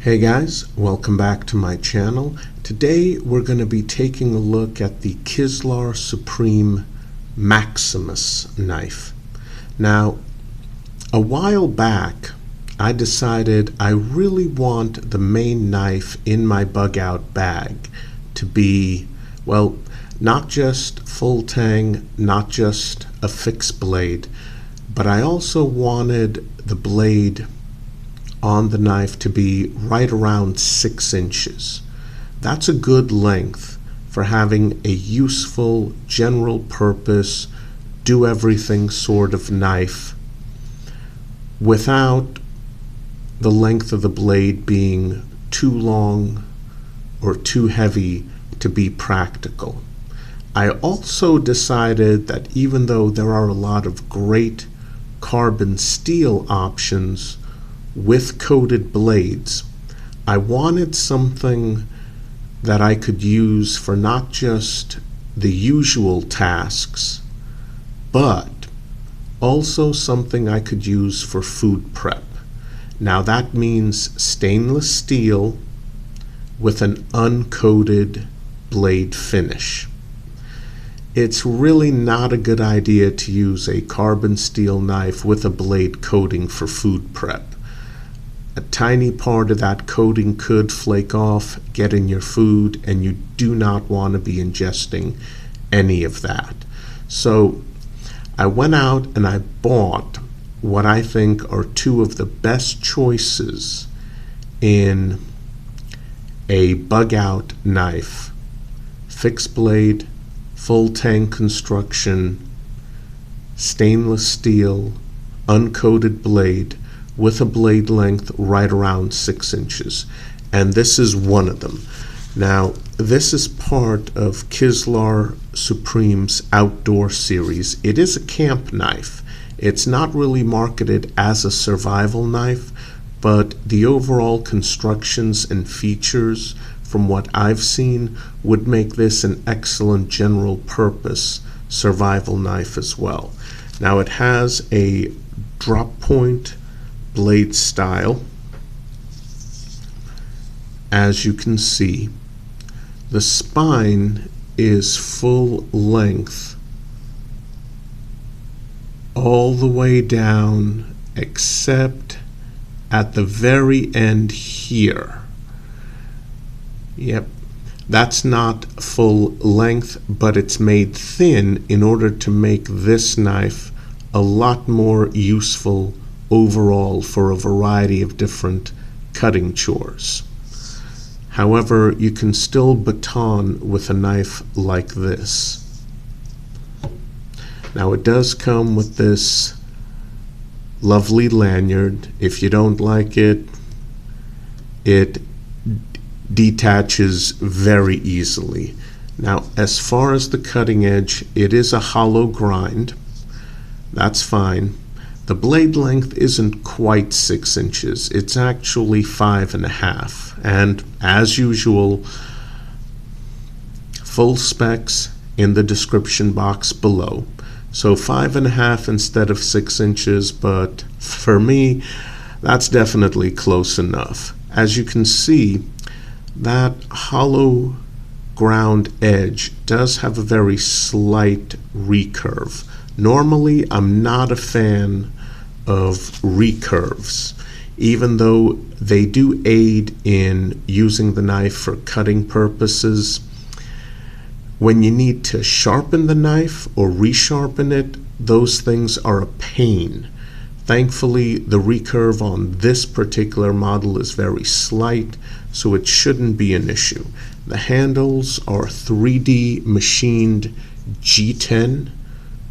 Hey guys, welcome back to my channel. Today we're going to be taking a look at the Kizlyar Supreme Maximus knife. Now, a while back I decided I really want the main knife in my bug out bag to be, well, not just full tang, not just a fixed blade, but I also wanted the blade on the knife to be right around 6 inches. That's a good length for having a useful, general purpose, do everything sort of knife without the length of the blade being too long or too heavy to be practical. I also decided that even though there are a lot of great carbon steel options with coated blades, I wanted something that I could use for not just the usual tasks, but also something I could use for food prep. Now that means stainless steel with an uncoated blade finish. It's really not a good idea to use a carbon steel knife with a blade coating for food prep. A tiny part of that coating could flake off, get in your food, and you do not want to be ingesting any of that. So I went out and I bought what I think are two of the best choices in a bug out knife: fixed blade, full tang construction, stainless steel, uncoated blade with a blade length right around 6 inches. And this is one of them. Now, this is part of Kizlyar Supreme's outdoor series. It is a camp knife. It's not really marketed as a survival knife, but the overall constructions and features from what I've seen would make this an excellent general purpose survival knife as well. Now, it has a drop point blade style. As you can see, the spine is full length all the way down except at the very end here. Yep, that's not full length, but it's made thin in order to make this knife a lot more useful overall for a variety of different cutting chores. However, you can still baton with a knife like this. Now, it does come with this lovely lanyard. If you don't like it, it detaches very easily. Now, as far as the cutting edge, it is a hollow grind. That's fine. The blade length isn't quite 6 inches. It's actually 5.5. And as usual, full specs in the description box below. So 5.5 instead of 6 inches, but for me, that's definitely close enough. As you can see, that hollow ground edge does have a very slight recurve. Normally, I'm not a fan of recurves, even though they do aid in using the knife for cutting purposes. When you need to sharpen the knife or resharpen it, those things are a pain. Thankfully, the recurve on this particular model is very slight, so it shouldn't be an issue. The handles are 3D machined G10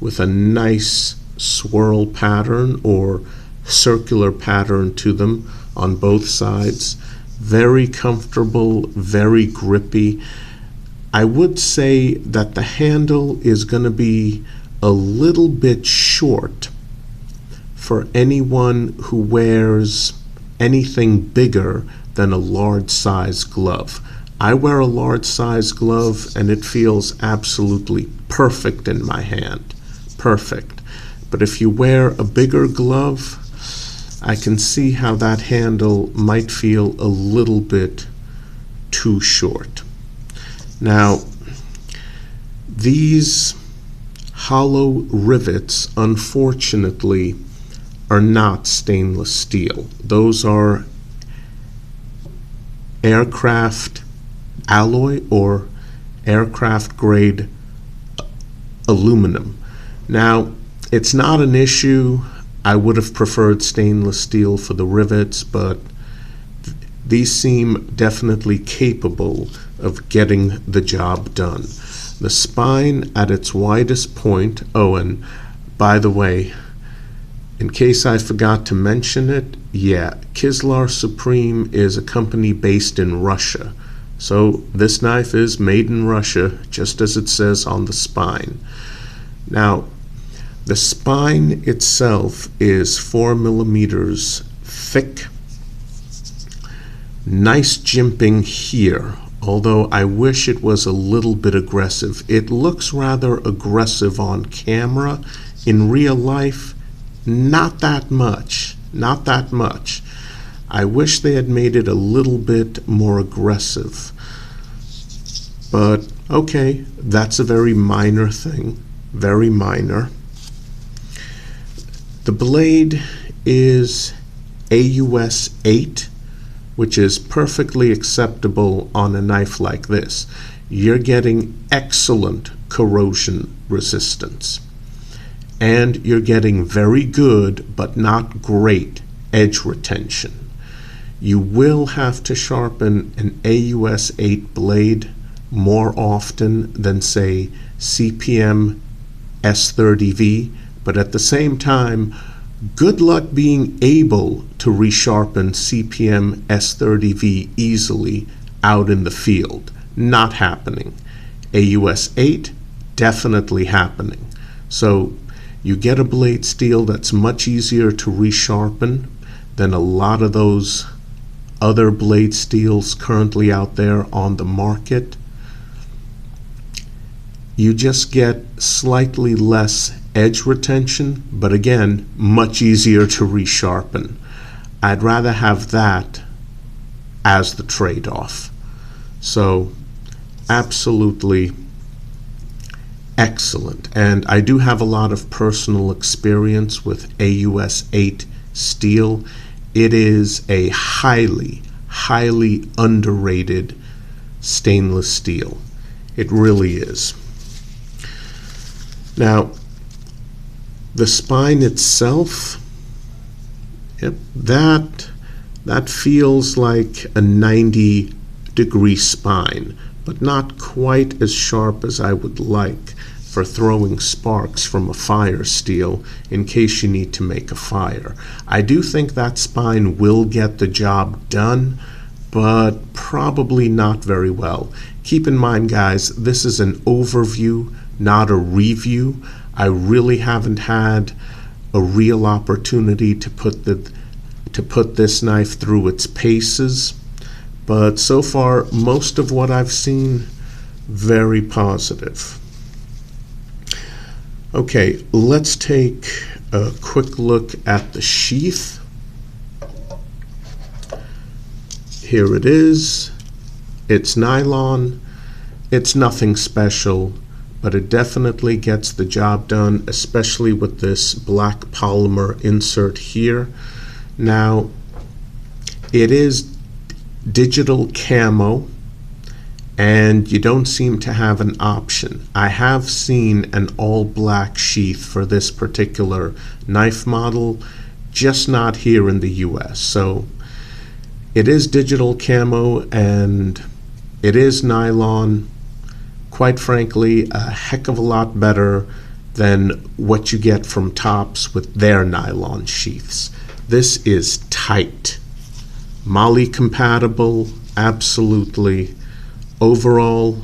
with a nice swirl pattern or circular pattern to them on both sides. Very comfortable, very grippy. I would say that the handle is going to be a little bit short for anyone who wears anything bigger than a large size glove. I wear a large size glove and it feels absolutely perfect in my hand. Perfect. But if you wear a bigger glove, I can see how that handle might feel a little bit too short. Now, these hollow rivets, unfortunately, are not stainless steel. Those are aircraft alloy or aircraft grade aluminum. Now, it's not an issue. I would have preferred stainless steel for the rivets, but these seem definitely capable of getting the job done. The spine at its widest point, oh, and by the way, in case I forgot to mention it, yeah, Kizlyar Supreme is a company based in Russia. So this knife is made in Russia, just as it says on the spine. Now, the spine itself is 4 millimeters thick. Nice jimping here, although I wish it was a little bit aggressive. It looks rather aggressive on camera. In real life, not that much. Not that much. I wish they had made it a little bit more aggressive. But, okay, that's a very minor thing. Very minor. The blade is AUS 8, which is perfectly acceptable on a knife like this. You're getting excellent corrosion resistance. And you're getting very good, but not great, edge retention. You will have to sharpen an AUS 8 blade more often than, say, CPM S30V, but at the same time, good luck being able to resharpen CPM S30V easily out in the field. Not happening. AUS 8, definitely happening. So you get a blade steel that's much easier to resharpen than a lot of those other blade steels currently out there on the market. You just get slightly less edge retention, but again, much easier to resharpen. I'd rather have that as the trade-off. So, absolutely excellent. And I do have a lot of personal experience with AUS 8 steel. It is a highly, highly underrated stainless steel. It really is. Now, the spine itself, yep, that feels like a 90-degree spine, but not quite as sharp as I would like for throwing sparks from a fire steel in case you need to make a fire. I do think that spine will get the job done, but probably not very well. Keep in mind, guys, this is an overview, not a review. I really haven't had a real opportunity to put this knife through its paces, but so far most of what I've seen, very positive. Okay, let's take a quick look at the sheath. Here it is. It's nylon. It's nothing special, but it definitely gets the job done, especially with this black polymer insert here. Now, it is digital camo, and you don't seem to have an option. I have seen an all-black sheath for this particular knife model, just not here in the US. So it is digital camo and it is nylon. Quite frankly, a heck of a lot better than what you get from Tops with their nylon sheaths. This is tight. MOLLE compatible, absolutely. Overall,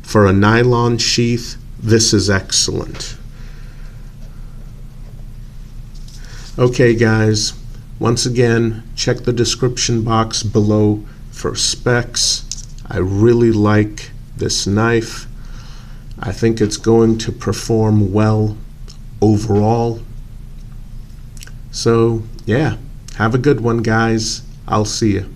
for a nylon sheath, this is excellent. Okay, guys, once again, check the description box below for specs. I really like this knife. I think it's going to perform well overall. So, yeah, have a good one, guys. I'll see you.